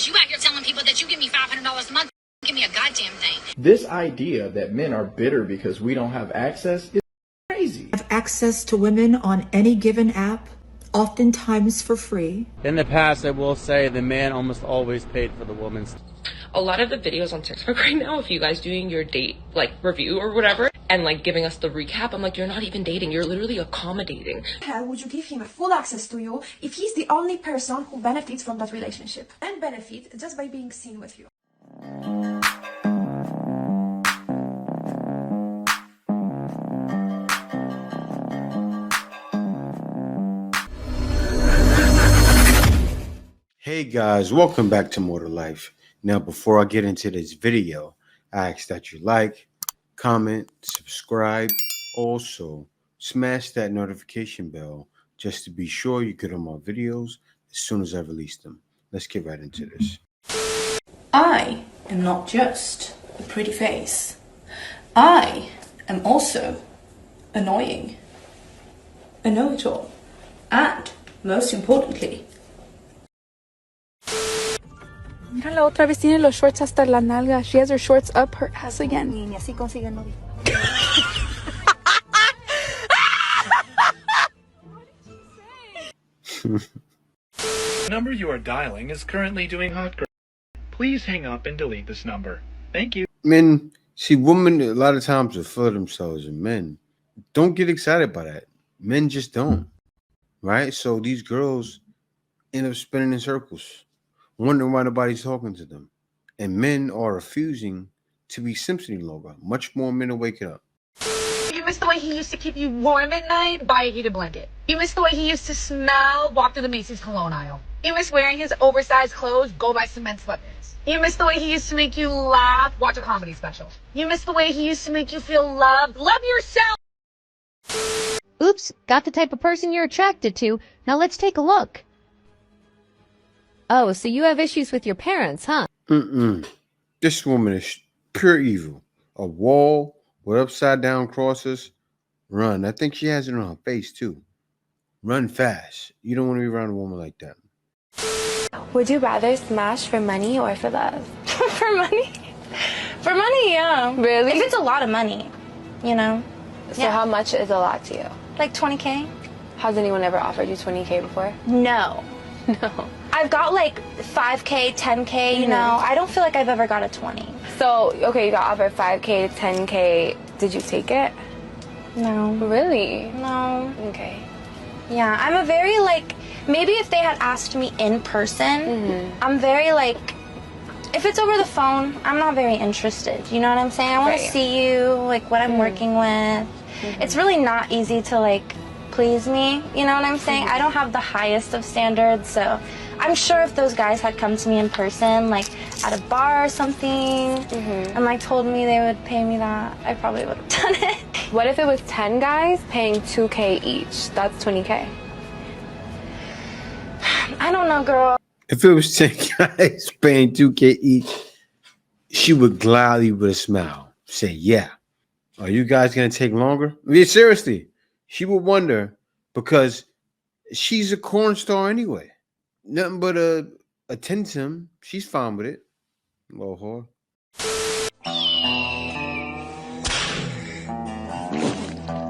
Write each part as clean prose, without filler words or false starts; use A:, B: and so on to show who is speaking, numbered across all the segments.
A: you out here telling people that you give me $500 a month, give me a goddamn thing.
B: This idea that men are bitter because we don't have access is crazy.
C: Have access to women on any given app, oftentimes for free.
D: In the past, I will say the man almost always paid for the woman's.
E: A lot of the videos on TikTok right now, if you guys doing your date like review or whatever and like giving us the recap, I'm like, you're not even dating, you're literally accommodating.
F: How would you give him a full access to you if he's the only person who benefits from that relationship and benefit just by being seen with you?
G: Hey guys, welcome back to More to Life. Now, before I get into this video, I ask that you like, comment, subscribe. Also, smash that notification bell just to be sure you get all my videos as soon as I release them. Let's get right into this.
H: I am not just a pretty face. I am also annoying, a know-it-all, and most importantly,
I: Mira, la otra vez tiene los shorts hasta la nalga. She has her shorts up her ass again. Niña, así consigue novio.
J: The number you are dialing is currently doing hot girl. Please hang up and delete this number. Thank you.
G: Men, see, women a lot of times refer themselves as men. Don't get excited by that. Men just don't. Right? So these girls end up spinning in circles, wondering why nobody's talking to them. And men are refusing to be Simpson any longer. Much more men are waking up.
A: You miss the way he used to keep you warm at night? Buy a heated blanket. You miss the way he used to smell? Walk through the Macy's cologne aisle. You miss wearing his oversized clothes? Go buy cement sweatpants. You miss the way he used to make you laugh? Watch a comedy special. You miss the way he used to make you feel loved? Love yourself!
K: Oops, got the type of person you're attracted to. Now let's take a look. Oh, so you have issues with your parents, huh?
G: This woman is pure evil. A wall with upside down crosses. Run. I think she has it on her face too. Run fast. You don't want to be around a woman like that.
I: Would you rather smash for money or for love?
F: For money? For money, yeah.
I: Really?
F: If it's a lot of money, you know.
I: So how much is a lot to you?
F: Like 20K?
I: Has anyone ever offered you 20K before?
F: No.
I: No.
F: I've got like 5K, 10K, you know. I don't feel like I've ever got a 20.
I: So, okay, you got offered 5K, 10K. Did you take it?
F: No.
I: Really?
F: No.
I: Okay.
F: Yeah, I'm a very like, maybe if they had asked me in person, I'm very like, if it's over the phone, I'm not very interested. You know what I'm saying? I want to see you, like what I'm working with. It's really not easy to like please me. You know what I'm saying? I don't have the highest of standards, so I'm sure if those guys had come to me in person, like at a bar or something, and like told me they would pay me that, I probably would have done it.
I: What if it was 10 guys paying 2K each? That's 20K.
F: I don't know, girl.
G: If it was 10 guys paying 2K each, she would gladly with a smile say, yeah. Are you guys going to take longer? I mean, seriously, she would wonder because she's a corn star anyway. Nothing but a Tim. She's fine with it. Little whore.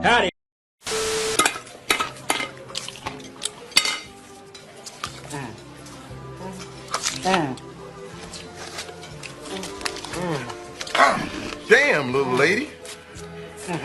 D: Howdy.
L: Damn, little lady.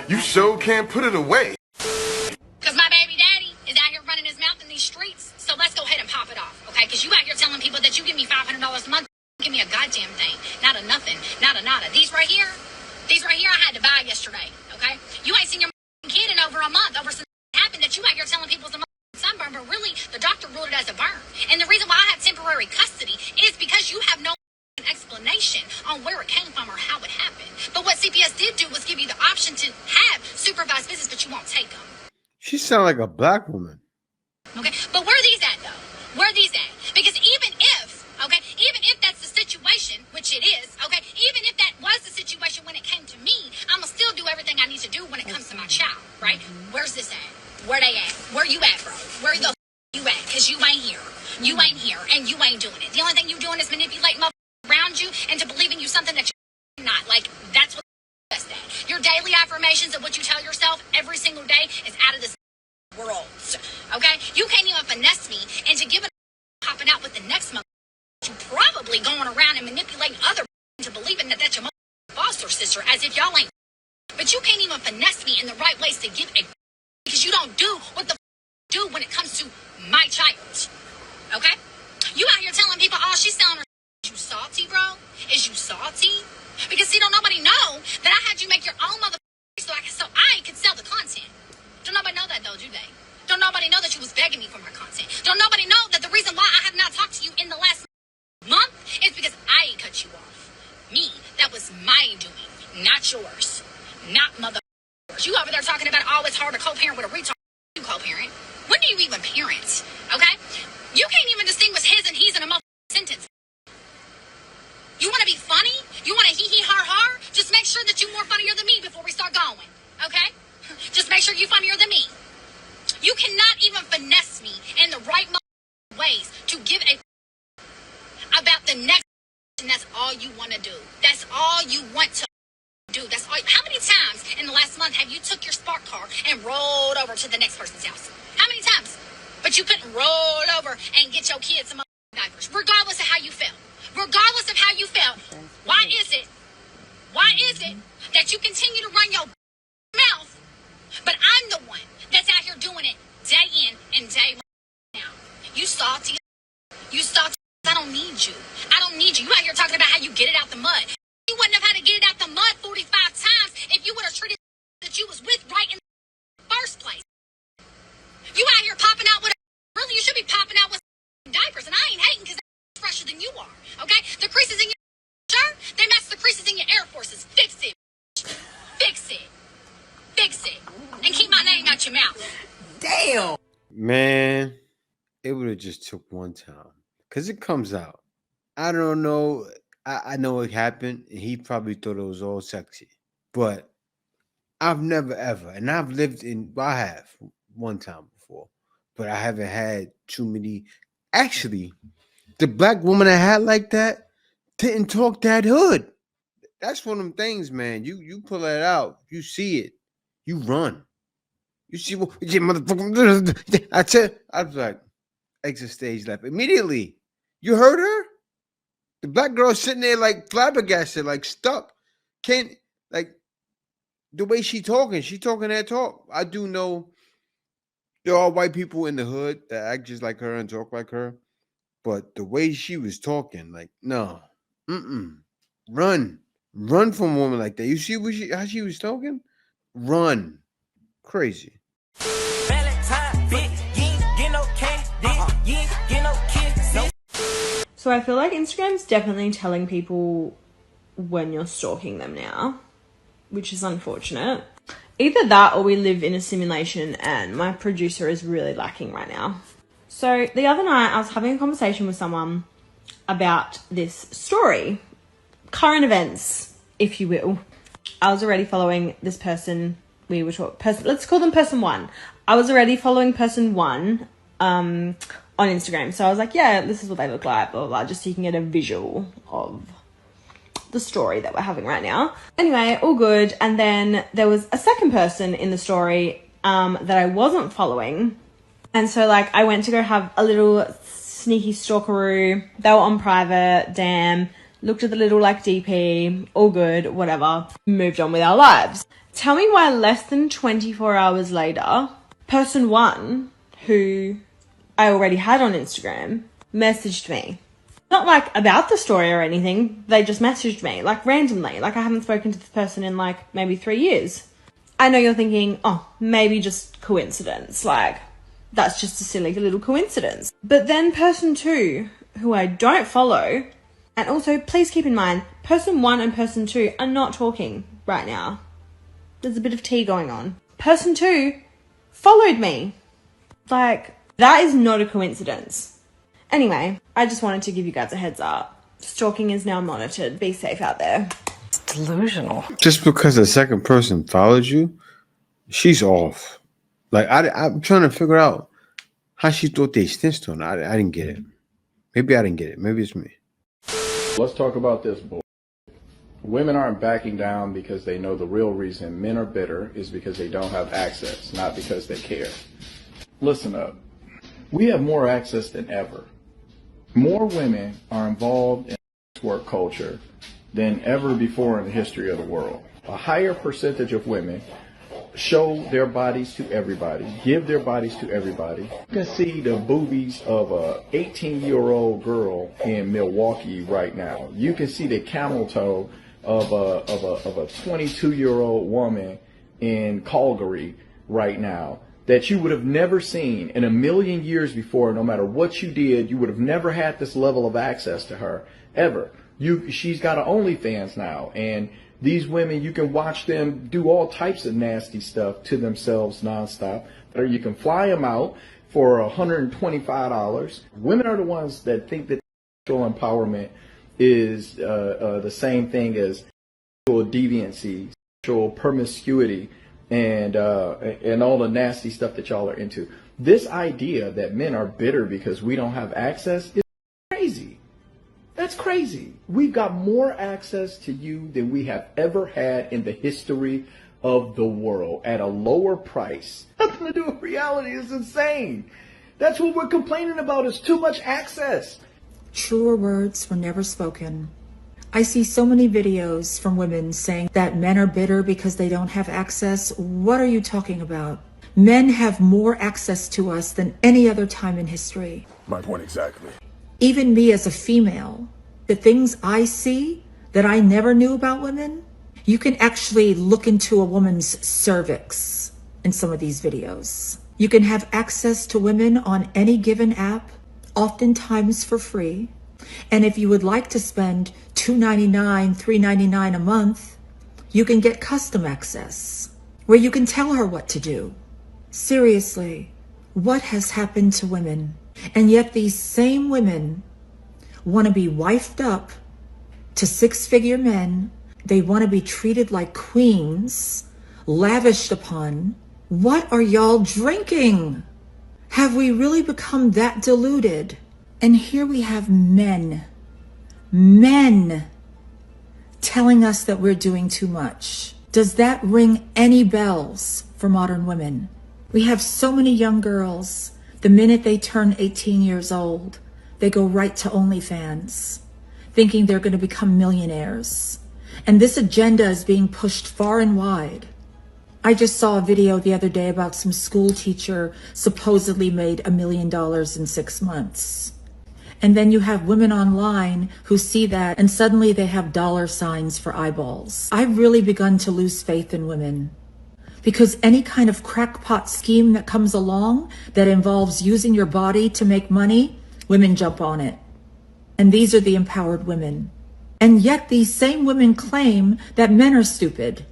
L: You sure can't put it away.
A: Because my baby daddy is out here running his mouth in these streets. So let's go ahead and pop it off, okay? Because you out here telling people that you give me $500 a month, give me a goddamn thing. Not a nothing. Not a nada. These right here I had to buy yesterday, okay? You ain't seen your kid in over a month over something that happened that you out here telling people it's a sunburn, but really the doctor ruled it as a burn. And the reason why I have temporary custody is because you have no explanation on where it came from or how it happened. But what CPS did do was give you the option to have supervised visits, but you won't take them.
G: She sounds like a black woman.
A: Okay, but where are these at though? Where are these at? Because even if that's the situation, which it is, okay, even if that was the situation when it came to me, I'ma still do everything I need to do when it comes to my child, right? Where's this at? Where they at? Where you at, bro? Where the you at? Because you ain't here. You ain't here, and you ain't doing it. The only thing you doing is manipulate of what you tell yourself every single day is out of this world. Okay? You can't even finesse me into giving popping out with the next month. You probably going around and manipulating other into believing that that's your boss or sister as if y'all ain't. But you can't even finesse me in the right ways to give a because you don't do what the do when it comes to my child. Okay? You out here telling people, oh, she's selling her. Is you salty, bro? Is you salty? Because see, don't nobody know that I had you make your own mother so I could sell the content. Don't nobody know that though, do they? Don't nobody know that you was begging me for my content. Don't nobody know that the reason why I have not talked to you in the last month is because I ain't cut you off. Me, that was my doing, not yours. Not mother. You over there talking about, oh, it's hard to co-parent with a retard. You co-parent. When do you even parent? Okay? You can't even distinguish his and he's in a motherfucking sentence. You want to be funny? You want to hee-hee-har-har? Just make sure that you're more funnier than me before we start going. Okay? Just make sure you're funnier than me. You cannot even finesse me in the right ways to give a about the next, and that's all you want to do. That's all you want to do. That's all. How many times in the last month have you took your spark car and rolled over to the next person's house? How many times? But you couldn't roll over and get your kids some diapers, regardless of how you felt. Regardless of how you felt. Why is it that you continue to run your mouth, but I'm the one that's out here doing it day in and day now? You salty. You salty. I don't need you. I don't need you. You out here talking about how you get it out the mud. You wouldn't have had to get it out the mud 45 times if you would have treated that you was with right in the first place. You out here popping out with really, you should be popping out with diapers, and I ain't hating because they're fresher than you are. Okay? The creases in your shirt, they match the creases in your Air Forces. Fix it. Fix it. Fix it. And keep my name out your mouth.
G: Damn. Man, it would have just took one time. Because it comes out. I don't know. I know it happened, and he probably thought it was all sexy. But I've never, ever, and I've lived in, well, I have one time before, but I haven't had too many. Actually, the black woman I had like that didn't talk that hood. That's one of them things, man. You pull that out, you see it, you run. You see what, yeah, motherfucker. I was like, exit stage left immediately. You heard her? The black girl sitting there like flabbergasted, like stuck. Can't, like, the way she talking that talk. I do know there are white people in the hood that act just like her and talk like her. But the way she was talking, like, no. Run. Run from a woman like that. You see how she was talking? Run. Crazy.
M: So I feel like Instagram's definitely telling people when you're stalking them now, which is unfortunate. Either that or we live in a simulation and my producer is really lacking right now. So the other night I was having a conversation with someone about this story. Current events, if you will. I was already following this person. We were talking, let's call them person one. I was already following person one on Instagram. So I was like, yeah, this is what they look like, blah, blah, blah, just so you can get a visual of the story that we're having right now. Anyway, all good. And then there was a second person in the story that I wasn't following. And so, like, I went to go have a little sneaky stalkeroo. They were on private, damn. Looked at the little, like, DP, all good, whatever. Moved on with our lives. Tell me why less than 24 hours later, person one, who I already had on Instagram, messaged me. Not, like, about the story or anything. They just messaged me, like, randomly. Like, I haven't spoken to this person in, like, maybe 3 years. I know you're thinking, oh, maybe just coincidence. Like, that's just a silly little coincidence. But then person two, who I don't follow, and also please keep in mind, person one and person two are not talking right now. There's a bit of tea going on. Person two followed me. Like, that is not a coincidence. Anyway, I just wanted to give you guys a heads up. Stalking is now monitored. Be safe out there.
N: It's delusional.
G: Just because the second person follows you, she's off. Like, I'm trying to figure out how she thought they snitched on her. I didn't get it. Maybe I didn't get it. Maybe it's me.
B: Let's talk about this, boy. Women aren't backing down because they know the real reason men are bitter is because they don't have access, not because they care. Listen up. We have more access than ever. More women are involved in work culture than ever before in the history of the world. A higher percentage of women show their bodies to everybody, give their bodies to everybody. You can see the boobies of a 18-year-old girl in Milwaukee right now. You can see the camel toe of a 22-year-old woman in Calgary right now that you would have never seen in a million years before. No matter what you did, you would have never had this level of access to her ever. She's got an OnlyFans now, and these women, you can watch them do all types of nasty stuff to themselves nonstop. Or you can fly them out for $125. Women are the ones that think that sexual empowerment is the same thing as sexual deviancy, sexual promiscuity, and all the nasty stuff that y'all are into. This idea that men are bitter because we don't have access is crazy. That's crazy. We've got more access to you than we have ever had in the history of the world at a lower price. Nothing to do with reality. It's insane. That's what we're complaining about, is too much access.
C: Truer words were never spoken. I see so many videos from women saying that men are bitter because they don't have access. What are you talking about? Men have more access to us than any other time in history.
L: My point exactly.
C: Even me as a female, the things I see that I never knew about women, you can actually look into a woman's cervix in some of these videos. You can have access to women on any given app, oftentimes for free. And if you would like to spend $2.99, $3.99 a month, you can get custom access where you can tell her what to do. Seriously, what has happened to women? And yet these same women want to be wifed up to six-figure men. They want to be treated like queens, lavished upon. What are y'all drinking? Have we really become that deluded? And here we have men telling us that we're doing too much. Does that ring any bells for modern women? We have so many young girls. The minute they turn 18 years old, they go right to OnlyFans, thinking they're going to become millionaires. And this agenda is being pushed far and wide. I just saw a video the other day about some school teacher supposedly made $1 million in 6 months. And then you have women online who see that and suddenly they have dollar signs for eyeballs. I've really begun to lose faith in women. Because any kind of crackpot scheme that comes along that involves using your body to make money, women jump on it. And these are the empowered women. And yet these same women claim that men are stupid.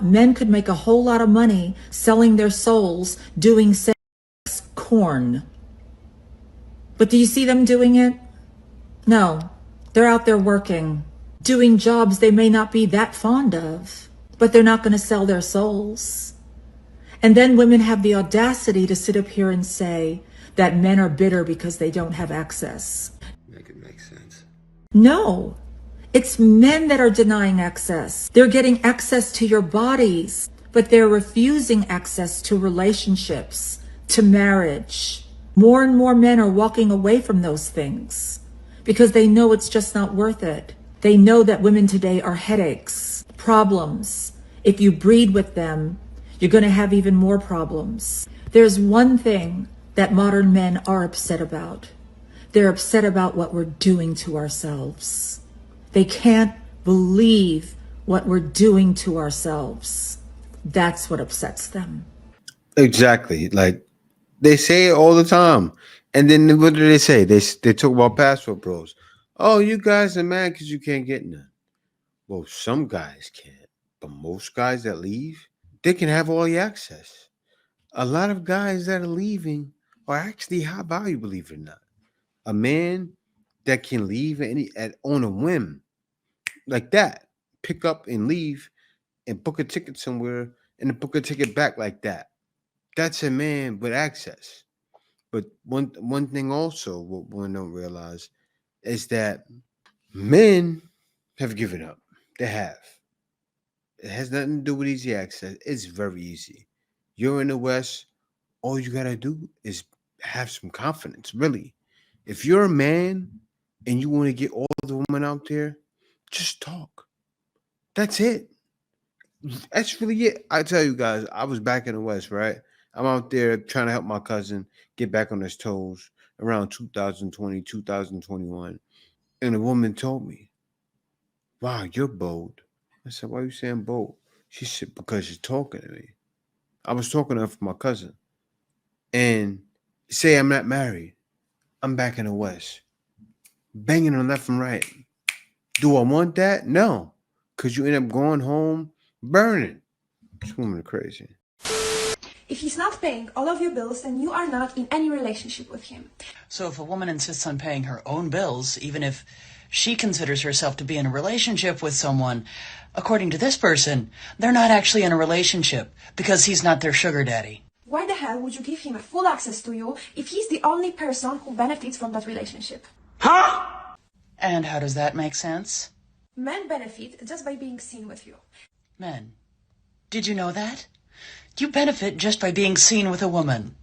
C: Men could make a whole lot of money selling their souls doing sex corn. But do you see them doing it? No, they're out there working, doing jobs they may not be that fond of, but they're not going to sell their souls. And then women have the audacity to sit up here and say that men are bitter because they don't have access.
G: Make it make sense.
C: No, it's men that are denying access. They're getting access to your bodies, but they're refusing access to relationships, to marriage. More and more men are walking away from those things because they know it's just not worth it. They know that women today are headaches, problems. If you breed with them, you're going to have even more problems. There's one thing that modern men are upset about. They're upset about what we're doing to ourselves. They can't believe what we're doing to ourselves. That's what upsets them.
G: Exactly. Like they say it all the time. And then what do they say? They talk about passport bros. Oh, you guys are mad because you can't get none. Well, some guys can't. But most guys that leave, they can have all the access. A lot of guys that are leaving are actually high value, believe it or not. A man that can leave on a whim like that, pick up and leave and book a ticket somewhere and then book a ticket back like that. That's a man with access. But one thing also what women don't realize is that men have given up. They have. It has nothing to do with easy access. It's very easy. You're in the West, all you gotta do is have some confidence, really. If you're a man and you want to get all the women out there, just talk. That's it. That's really it. I tell you guys, I was back in the West, right? I'm out there trying to help my cousin get back on his toes around 2020, 2021. And a woman told me, "Wow, you're bold." I said, "Why are you saying bold?" She said, "Because you're talking to me." I was talking to her for my cousin. And say I'm not married. I'm back in the West. Banging on left and right. Do I want that? No. Because you end up going home burning. This woman is crazy.
N: If he's not paying all of your bills, then you are not in any relationship with him.
O: So if a woman insists on paying her own bills, even if she considers herself to be in a relationship with someone, according to this person, they're not actually in a relationship because he's not their sugar daddy.
N: Why the hell would you give him a full access to you if he's the only person who benefits from that relationship?
O: Huh? And how does that make sense?
N: Men benefit just by being seen with you.
O: Men. Did you know that? You benefit just by being seen with a woman.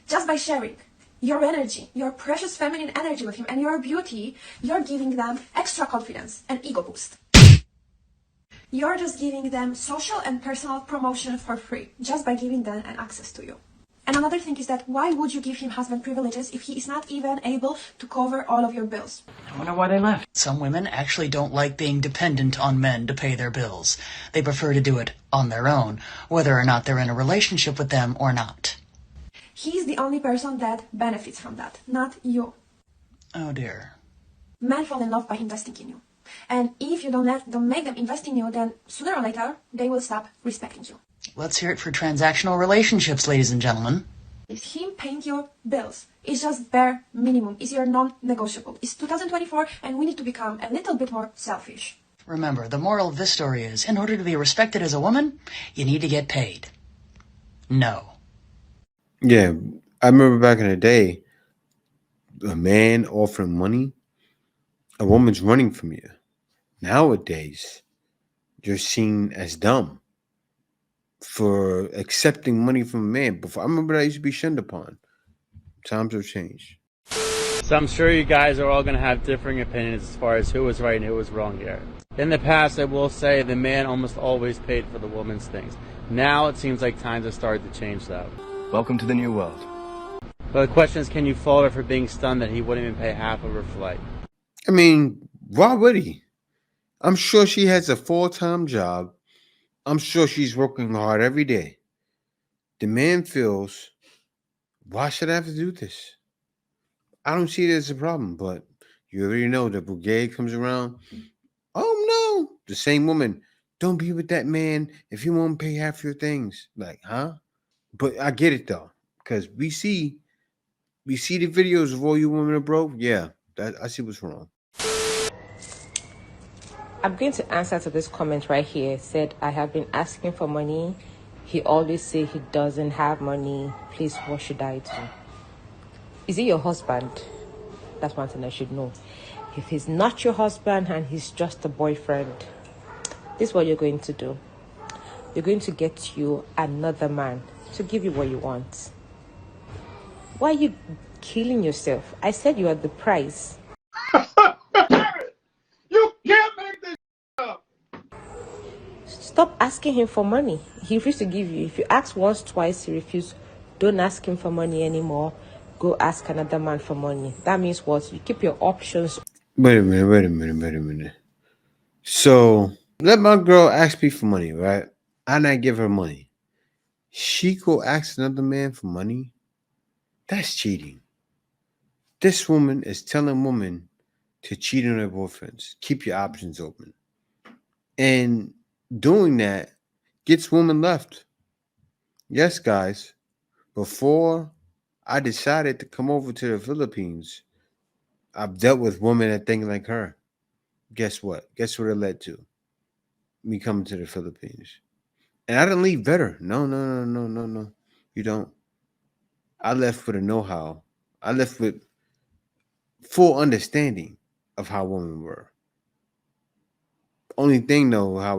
N: Just by sharing your energy, your precious feminine energy with him and your beauty, you're giving them extra confidence and ego boost. You're just giving them social and personal promotion for free, just by giving them an access to you. And another thing is that why would you give him husband privileges if he is not even able to cover all of your bills?
O: I wonder why they left. Some women actually don't like being dependent on men to pay their bills. They prefer to do it on their own, whether or not they're in a relationship with them or not.
N: He's the only person that benefits from that, not you.
O: Oh dear.
N: Men fall in love by investing in you. And if you don't make them invest in you, then sooner or later, they will stop respecting you.
O: Let's hear it for transactional relationships, ladies and gentlemen.
N: It's him paying your bills. It's just bare minimum. It's your non-negotiable. It's 2024 and we need to become a little bit more selfish.
O: Remember, the moral of this story is, in order to be respected as a woman, you need to get paid. No.
G: Yeah, I remember back in the day, a man offering money, a woman's running from you. Nowadays, you're seen as dumb for accepting money from a man. Before, I remember that used to be shunned upon. Times have changed.
D: So I'm sure you guys are all going to have differing opinions as far as who was right and who was wrong here. In the past, I will say the man almost always paid for the woman's things. Now it seems like times have started to change that.
P: Welcome to the new world.
D: But the question is, can you fault her for being stunned that he wouldn't even pay half of her flight?
G: I mean, why would he? I'm sure she has a full-time job. I'm sure she's working hard every day. The man feels, why should I have to do this? I don't see it as a problem, but you already know the brigade comes around. Oh no, the same woman. Don't be with that man if he won't pay half your things. Like, huh? But I get it though, because we see the videos of all you women are broke. Yeah, I see what's wrong.
Q: I'm going to answer to this comment right here. It said, I have been asking for money. He always say he doesn't have money. Please, what should I do? Is he your husband? That's one thing I should know. If he's not your husband and he's just a boyfriend, this is what you're going to do. You're going to get you another man to give you what you want. Why are you killing yourself? I said you are the price.
L: You can't make this up.
Q: Stop asking him for money. He refused to give you. If you ask once, twice, he refused. Don't ask him for money anymore. Go ask another man for money. That means what? You keep your options.
G: Wait a minute. So let my girl ask me for money, right? I not give her money. She go ask another man for money? That's cheating. This woman is telling women to cheat on their boyfriends. Keep your options open. And doing that gets women left. Yes, guys. Before I decided to come over to the Philippines, I've dealt with women that think like her. Guess what? Guess what it led to? Me coming to the Philippines. And I didn't leave better. No. You don't. I left with a know-how. I left with full understanding of how women were. Only thing though, I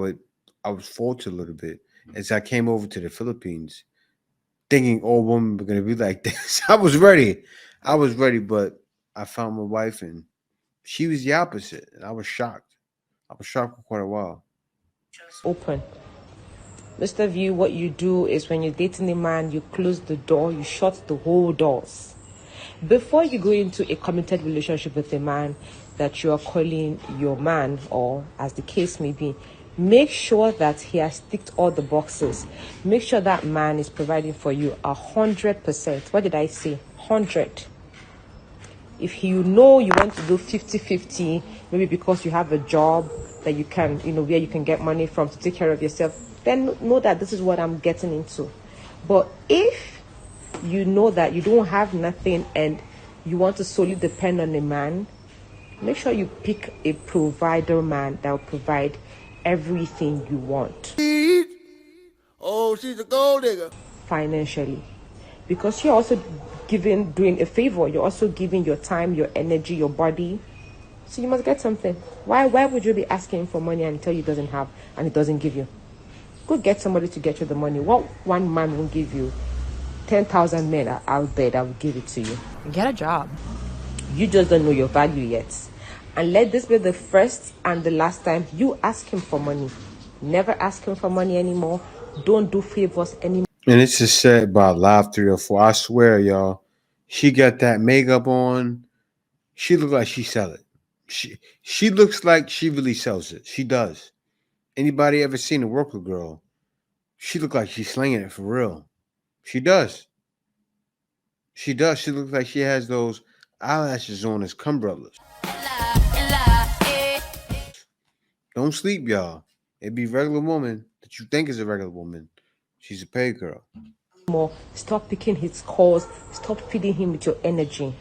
G: was faulted a little bit as I came over to the Philippines thinking all women were gonna be like this. I was ready, but I found my wife and she was the opposite, and I was shocked. I was shocked for quite a while.
Q: Open. Most of you, what you do is when you're dating a man, you close the door, you shut the whole doors. Before you go into a committed relationship with a man that you are calling your man, or as the case may be, make sure that he has ticked all the boxes. Make sure that man is providing for you 100%. What did I say? 100. If you know you want to do 50-50, maybe because you have a job that you can, where you can get money from to take care of yourself, then know that this is what I'm getting into. But if you know that you don't have nothing and you want to solely depend on a man, make sure you pick a provider man that will provide everything you want.
P: Oh, she's a gold digger.
Q: Financially. Because you're also doing a favor. You're also giving your time, your energy, your body. So you must get something. Why would you be asking for money until he doesn't have and he doesn't give you? Go get somebody to get you the money. What one man will give you? 10,000 men are out there that will give it to you.
E: Get a job.
Q: You just don't know your value yet. And let this be the first and the last time you ask him for money. Never ask him for money anymore. Don't do favors anymore.
G: And it's just said about Live 304. I swear, y'all, she got that makeup on. She look like she sell it. She looks like she really sells it. She does. Anybody ever seen a worker girl? She look like she's slinging it for real. She does. She does. She looks like she has those eyelashes on as cumbrellas. Don't sleep, y'all. It be regular woman that you think is a regular woman. She's a paid girl.
Q: Stop picking his calls. Stop feeding him with your energy.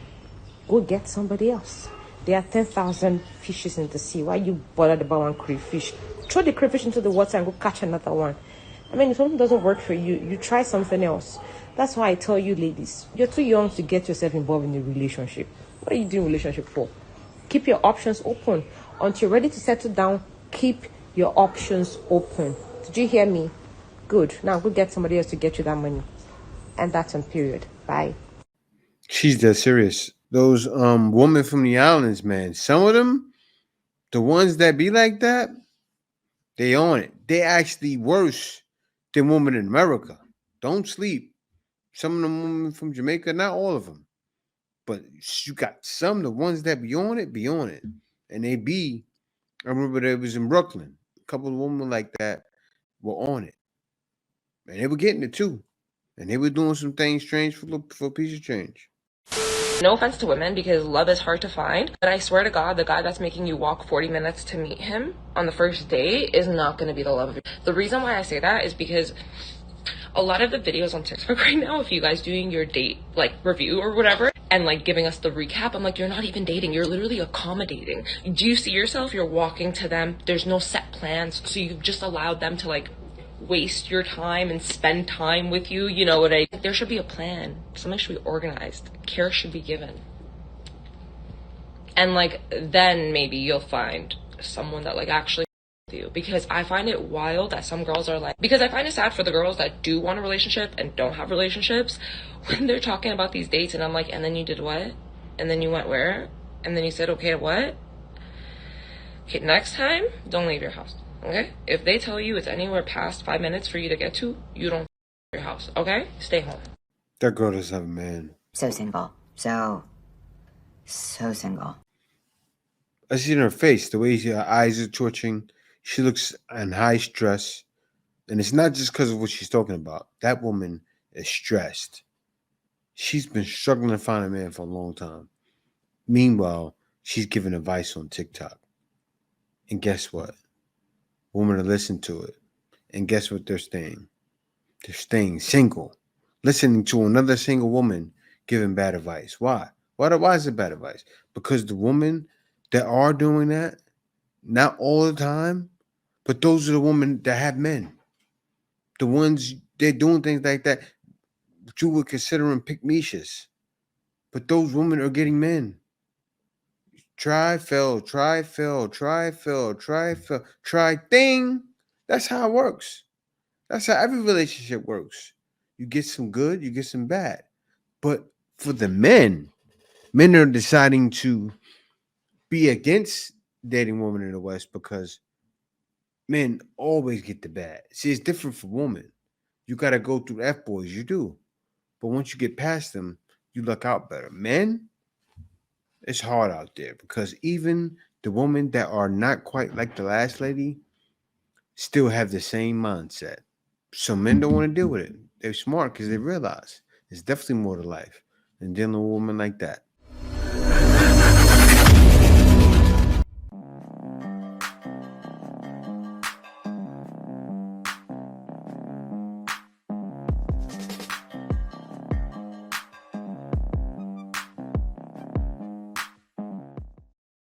Q: Go get somebody else. There are 10,000 fishes in the sea. Why you bothered about one crayfish? Throw the crayfish into the water and go catch another one. I mean, if something doesn't work for you, you try something else. That's why I tell you, ladies, you're too young to get yourself involved in a relationship. What are you doing relationship for? Keep your options open. Until you're ready to settle down, keep your options open. Did you hear me? Good. Now go get somebody else to get you that money. And that's on period. Bye.
G: She's dead serious. Those women from the islands, man. Some of them, the ones that be like that, they on it. They actually worse than women in America. Don't sleep. Some of them women from Jamaica, not all of them, but you got some, the ones that be on it. And they be, I remember they was in Brooklyn. A couple of women like that were on it. And they were getting it too. And they were doing some things strange for a piece of change.
E: No offense to women, because love is hard to find, but I swear to God, the guy that's making you walk 40 minutes to meet him on the first date is not going to be the love of your... The reason why I say that is because a lot of the videos on TikTok right now, if you guys doing your date like review or whatever and like giving us the recap, I'm like, you're not even dating, you're literally accommodating. Do you see yourself? You're walking to them, there's no set plans, so you've just allowed them to like waste your time and spend time with you. You know what I... There should be a plan. Something should be organized. Care should be given. And like then maybe you'll find someone that like actually you. Because I find it wild that some girls are like... Because I find it sad for the girls that do want a relationship and don't have relationships when they're talking about these dates, and I'm like, and then you did what? And then you went where? And then you said, okay, what? Okay, next time, don't leave your house. Okay? If they tell you it's anywhere past 5 minutes for you to get to, you don't your house. Okay? Stay home.
G: That girl doesn't have a man.
R: So single. So single.
G: I see it in her face, the way her eyes are twitching. She looks in high stress. And it's not just because of what she's talking about. That woman is stressed. She's been struggling to find a man for a long time. Meanwhile, she's giving advice on TikTok. And guess what? Women are listening to it. And guess what they're staying? They're staying single. Listening to another single woman giving bad advice. Why? Why is it bad advice? Because the women that are doing that, not all the time, but those are the women that have men. The ones they're doing things like that, you would consider them pick-meishes. But those women are getting men. Try, fail, try, fail, try, fail, try, fail, try, thing. That's how it works. That's how every relationship works. You get some good, you get some bad. But for the men are deciding to be against dating women in the West because men always get the bad. See, it's different for women. You got to go through F boys, you do. But once you get past them, you look out better. Men, it's hard out there because even the women that are not quite like the last lady still have the same mindset. So men don't want to deal with it. They're smart because they realize there's definitely more to life than dealing with a woman like that.